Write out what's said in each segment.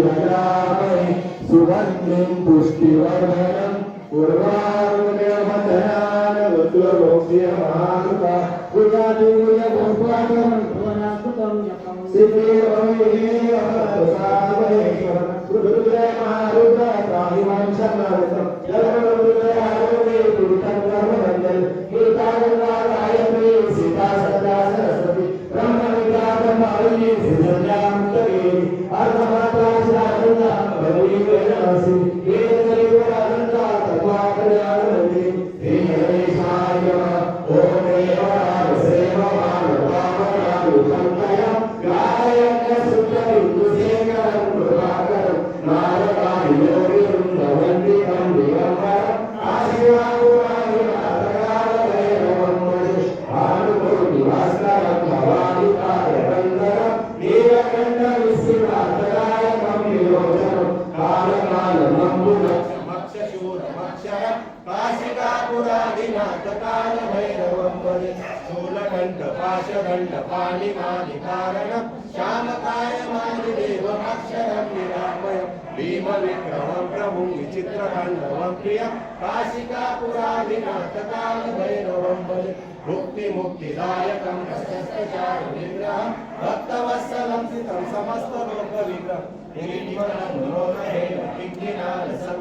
यजामहे सुगन्धिं पुष्टिवर्धनम् उर्वारुकमधनान् वक्लमोक्ष्यमानुका पुजातिर्यभूत्वाकम् पाशदंड पाणिमानिकारणं श्यामकायमादिदेवमक्षरं निरामयं भीमविक्रमं प्रभुं विचित्रताण्डवं प्रियं काशिकापुरादिनाथकालभैरवं भजे मुक्तिदायकं प्रशस्तचारुविग्रहं भक्तवत्सलं सितं समस्तलोकविग्रहं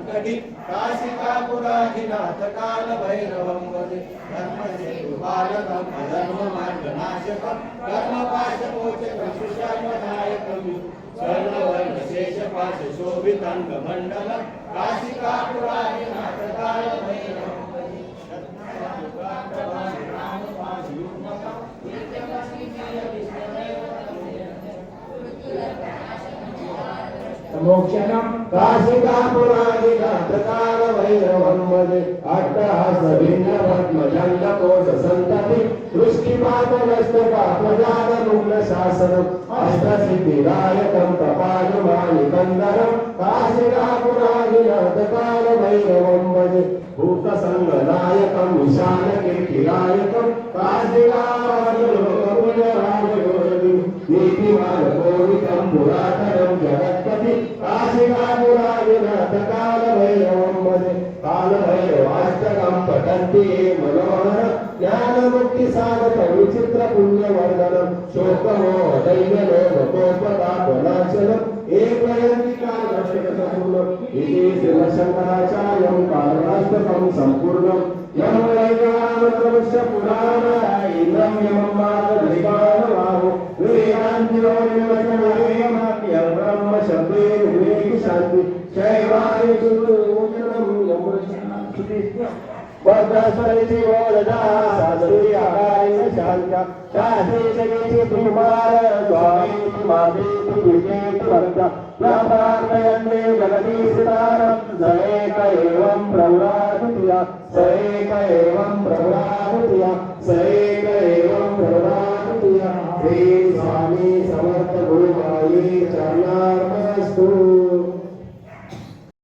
संकटि काशिकापुरादिनाथकालभैरवं भजे धर्मसेतुबालकं अधर्ममार्गनाशकं कर्मपाशमोचकं सुशान्तनायकं सर्ववर्णशेषपाशशोभिताङ्गमण्डलं काशिकापुरादिनाथकालभैरवं मोक्षणं काशिकापुरादिनाथकालभैरवं भजे अट्टहासभिन्नपद्मजङ्गकोशसन्तति दृष्टिपातनस्तपापजातमुग्नशासनम् अष्टसिद्धिदायकं प्रपादमानिकन्दरं काशिकापुरादिनाथकालभैरवं भजे भूतसङ्गदायकं विशालकीर्तिदायकं काशिकापुरादिनाथकालभैरवं नीतिमानकोवितं पुरातनं जगत्पति काशिकापुरादिनाथकालभैरवं भजे कालभैरवाष्टकं पठन्ति ये मनोहर ज्ञानमुक्तिसाधकं विचित्रपुण्यवर्धनं शोकमोहदैर्यलोभकोपतापनाशनम् एकयन्ति कालक्षकसपूर्णम् इति श्रीशङ्कराचार्यं कारणाष्टकं सम्पूर्णम् यं वैज्ञानमस्य पुराणैन्द्रं यमं मातृकानवाहो वेदान्तिरो निमशमहेमाप्य ब्रह्म शब्दे विवेकि शान्ति शैवानि सुदूषणं यमुष्णासुतिष्ठ वद्रस्वरिति वोलदा साधुर्याय शान्त्या शास्त्रे जगेति कुमार स्वामीति मातेति विजेति भक्ता न प्रार्थयन्ते जगति सितारं स एक एवं प्रभुराधिया स एक एवं प्रभुराधिया